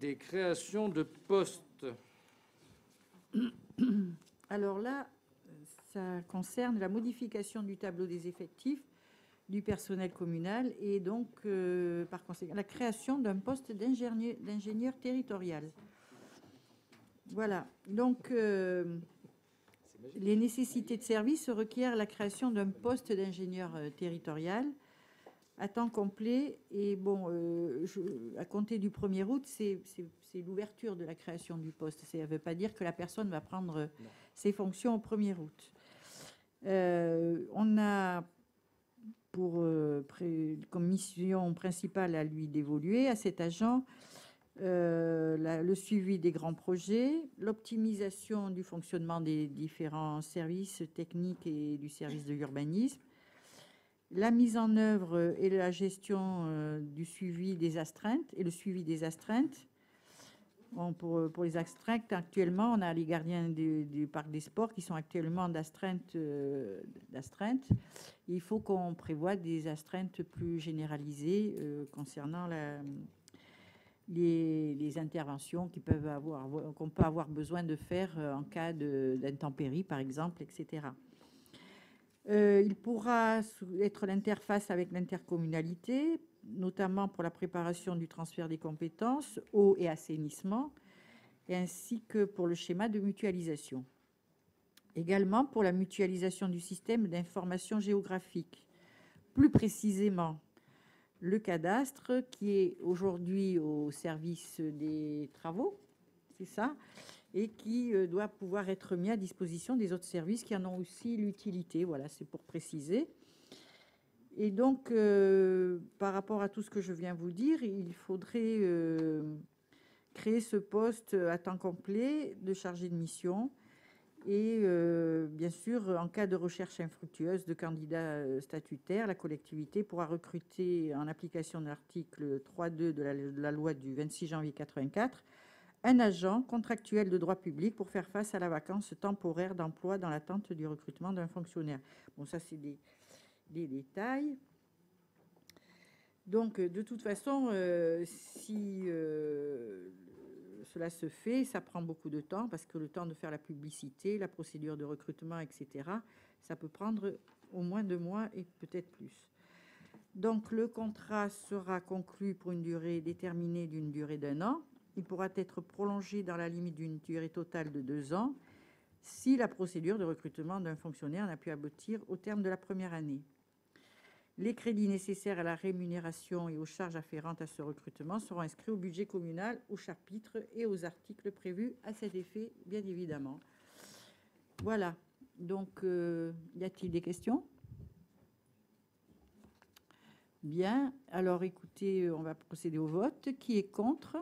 des créations de postes. Alors là, ça concerne la modification du tableau des effectifs du personnel communal et donc, par conséquent, la création d'un poste d'ingénieur territorial. Voilà. Donc, les nécessités de service requièrent la création d'un poste d'ingénieur territorial à temps complet. Et bon, à compter du 1er août, c'est l'ouverture de la création du poste. Ça ne veut pas dire que la personne va prendre ses fonctions au 1er août. On a comme mission principale à lui d'évoluer, à cet agent, le suivi des grands projets, l'optimisation du fonctionnement des différents services techniques et du service de l'urbanisme, la mise en œuvre et la gestion du suivi des astreintes et le suivi des astreintes. Bon, pour les astreintes, actuellement, on a les gardiens du parc des sports qui sont actuellement d'astreinte. Il faut qu'on prévoie des astreintes plus généralisées concernant les interventions qu'on peut avoir besoin de faire en cas d'intempéries, par exemple, etc. Il pourra être l'interface avec l'intercommunalité, notamment pour la préparation du transfert des compétences eau et assainissement, et ainsi que pour le schéma de mutualisation. Également pour la mutualisation du système d'information géographique. Plus précisément, le cadastre qui est aujourd'hui au service des travaux, c'est ça, et qui doit pouvoir être mis à disposition des autres services qui en ont aussi l'utilité. Voilà, c'est pour préciser. Et donc, par rapport à tout ce que je viens vous dire, il faudrait créer ce poste à temps complet de chargé de mission. Et bien sûr, en cas de recherche infructueuse de candidats statutaires, la collectivité pourra recruter, en application de l'article 3.2 de la loi du 26 janvier 84, un agent contractuel de droit public pour faire face à la vacance temporaire d'emploi dans l'attente du recrutement d'un fonctionnaire. Bon, ça, c'est des détails. Donc, de toute façon, si cela se fait, ça prend beaucoup de temps parce que le temps de faire la publicité, la procédure de recrutement, etc., ça peut prendre au moins 2 mois et peut-être plus. Donc, le contrat sera conclu pour une durée déterminée d'une durée d'1 an. Il pourra être prolongé dans la limite d'une durée totale de 2 ans si la procédure de recrutement d'un fonctionnaire n'a pu aboutir au terme de la première année. Les crédits nécessaires à la rémunération et aux charges afférentes à ce recrutement seront inscrits au budget communal, au chapitre et aux articles prévus à cet effet, bien évidemment. Voilà. Donc, y a-t-il des questions? Bien. Alors, écoutez, on va procéder au vote. Qui est contre?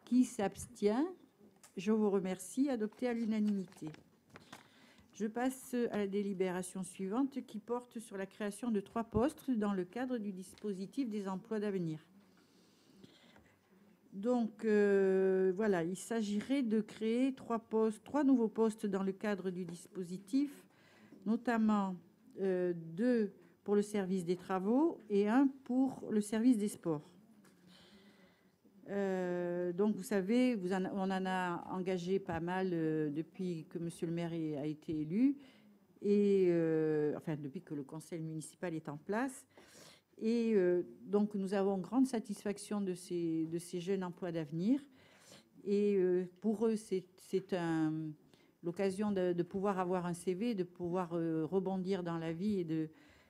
Qui s'abstient? Je vous remercie. Adopté à l'unanimité. Je passe à la délibération suivante qui porte sur la création de 3 postes dans le cadre du dispositif des emplois d'avenir. Donc, voilà, il s'agirait de créer 3 nouveaux postes dans le cadre du dispositif, notamment 2 pour le service des travaux et 1 pour le service des sports. Donc, vous savez, on en a engagé pas mal depuis que monsieur le maire a été élu, et enfin, depuis que le conseil municipal est en place. Et donc, nous avons grande satisfaction de ces jeunes emplois d'avenir. Et pour eux, c'est l'occasion de pouvoir avoir un CV, de pouvoir rebondir dans la vie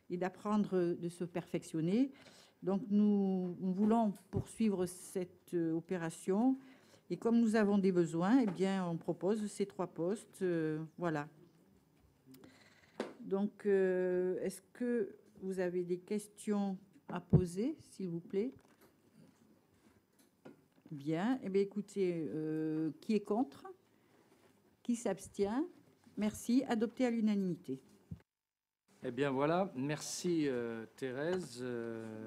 et d'apprendre, de se perfectionner. Donc, nous voulons poursuivre cette opération. Et comme nous avons des besoins, eh bien, on propose ces 3 postes. Voilà. Donc, est-ce que vous avez des questions à poser, s'il vous plaît? Bien. Eh bien, écoutez, qui est contre? Qui s'abstient? Merci. Adopté à l'unanimité. Eh bien voilà, merci Thérèse,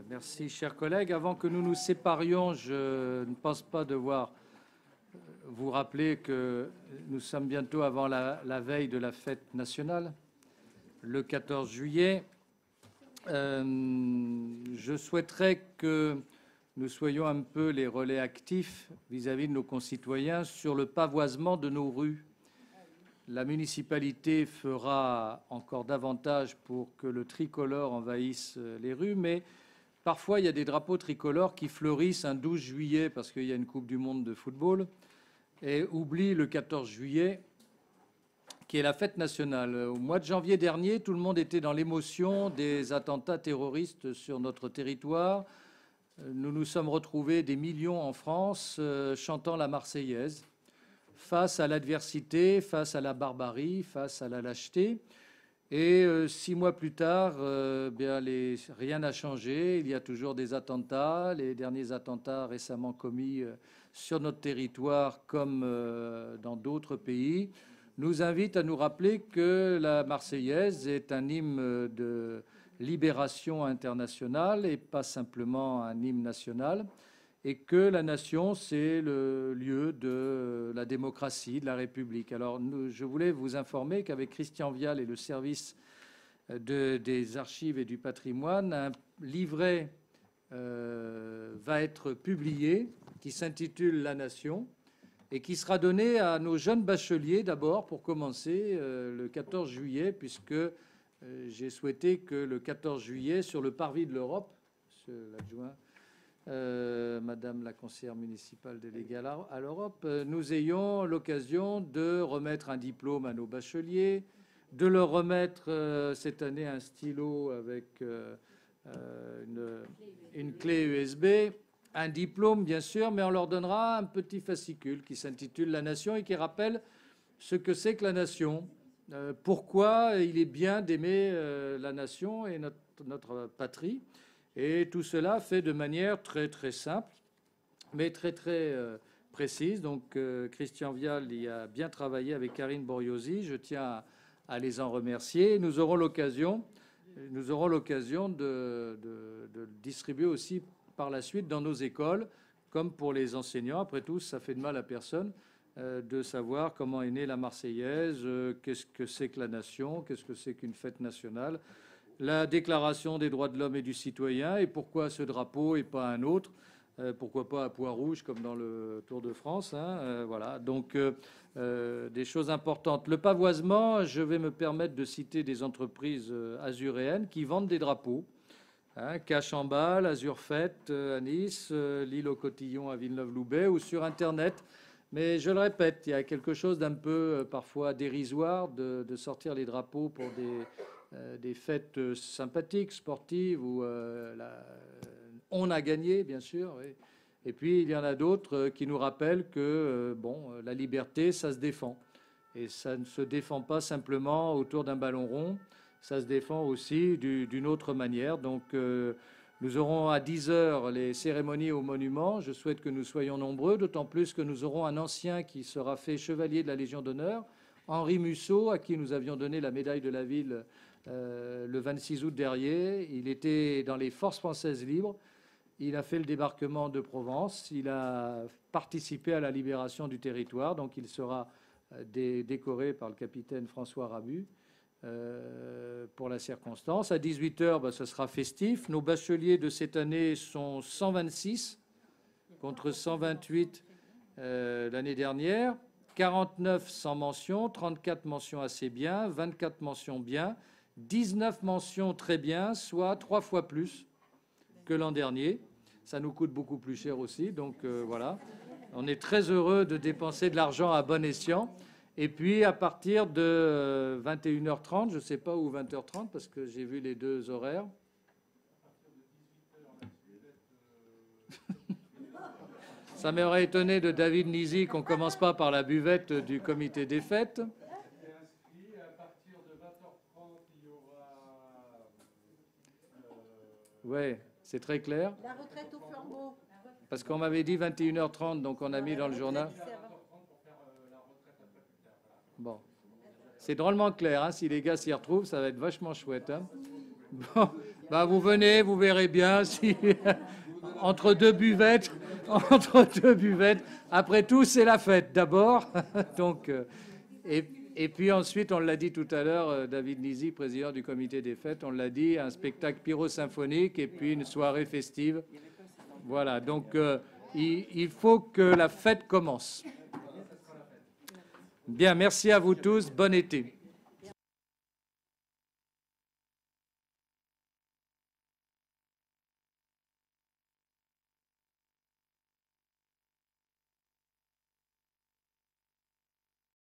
merci chers collègues. Avant que nous nous séparions, je ne pense pas devoir vous rappeler que nous sommes bientôt avant la veille de la fête nationale, le 14 juillet. Je souhaiterais que nous soyons un peu les relais actifs vis-à-vis de nos concitoyens sur le pavoisement de nos rues. La municipalité fera encore davantage pour que le tricolore envahisse les rues, mais parfois il y a des drapeaux tricolores qui fleurissent un 12 juillet parce qu'il y a une Coupe du monde de football et oublient le 14 juillet qui est la fête nationale. Au mois de janvier dernier, tout le monde était dans l'émotion des attentats terroristes sur notre territoire. Nous nous sommes retrouvés des millions en France chantant la Marseillaise face à l'adversité, face à la barbarie, face à la lâcheté. Et 6 mois plus tard, rien n'a changé. Il y a toujours des attentats. Les derniers attentats récemment commis sur notre territoire comme dans d'autres pays nous invitent à nous rappeler que la Marseillaise est un hymne de libération internationale et pas simplement un hymne national, et que la nation, c'est le lieu de la démocratie, de la République. Alors, je voulais vous informer qu'avec Christian Vial et le service des archives et du patrimoine, un livret va être publié qui s'intitule « La Nation » et qui sera donné à nos jeunes bacheliers d'abord, pour commencer, le 14 juillet, puisque j'ai souhaité que le 14 juillet, sur le parvis de l'Europe, monsieur l'adjoint, Madame la conseillère municipale déléguée à l'Europe, nous ayons l'occasion de remettre un diplôme à nos bacheliers, de leur remettre cette année un stylo avec une clé USB, un diplôme bien sûr, mais on leur donnera un petit fascicule qui s'intitule « La Nation » et qui rappelle ce que c'est que la nation, pourquoi il est bien d'aimer la nation et notre patrie. Et tout cela fait de manière très, très simple, mais très, très précise. Donc, Christian Vial y a bien travaillé avec Karine Boriosi. Je tiens à les en remercier. Nous aurons l'occasion de le distribuer aussi par la suite dans nos écoles, comme pour les enseignants. Après tout, ça fait de mal à personne de savoir comment est née la Marseillaise, qu'est-ce que c'est que la nation, qu'est-ce que c'est qu'une fête nationale, la Déclaration des droits de l'homme et du citoyen, et pourquoi ce drapeau et pas un autre, pourquoi pas à pois rouge comme dans le Tour de France, hein, voilà. Donc des choses importantes. Le pavoisement, je vais me permettre de citer des entreprises azuréennes qui vendent des drapeaux, hein, Cache en Bal, Azur Fête à Nice, l'île aux Cotillons à Villeneuve-Loubet, ou sur Internet. Mais je le répète, il y a quelque chose d'un peu parfois dérisoire de sortir les drapeaux pour des fêtes sympathiques, sportives, où on a gagné, bien sûr. Oui. Et puis, il y en a d'autres qui nous rappellent que la liberté, ça se défend. Et ça ne se défend pas simplement autour d'un ballon rond, ça se défend aussi d'une autre manière. Donc, nous aurons à 10 heures les cérémonies au monument. Je souhaite que nous soyons nombreux, d'autant plus que nous aurons un ancien qui sera fait chevalier de la Légion d'honneur, Henri Musso, à qui nous avions donné la médaille de la ville le 26 août dernier. Il était dans les forces françaises libres. Il a fait le débarquement de Provence. Il a participé à la libération du territoire. Donc, il sera décoré par le capitaine François Rabu pour la circonstance. À 18 heures, ce sera festif. Nos bacheliers de cette année sont 126 contre 128 l'année dernière. 49 sans mention, 34 mentions assez bien, 24 mentions bien, 19 mentions très bien, soit 3 fois plus que l'an dernier. Ça nous coûte beaucoup plus cher aussi, donc voilà. On est très heureux de dépenser de l'argent à bon escient. Et puis, à partir de 21h30, je ne sais pas où 20h30, parce que j'ai vu les deux horaires. Ça m'aurait étonné de David Nizy qu'on ne commence pas par la buvette du comité des fêtes. Oui, c'est très clair. La retraite au flambeau. Parce qu'on m'avait dit 21h30, donc on a mis dans le journal. Bon, c'est drôlement clair. Hein. Si les gars s'y retrouvent, ça va être vachement chouette. Hein. Bon, bah vous venez, vous verrez bien si entre deux buvettes. Après tout, c'est la fête d'abord. Donc, et puis ensuite, on l'a dit tout à l'heure, David Nizy, président du comité des fêtes, on l'a dit, un spectacle pyrosymphonique et puis une soirée festive Voilà, donc il faut que la fête commence. Bien, merci à vous tous. Bon été.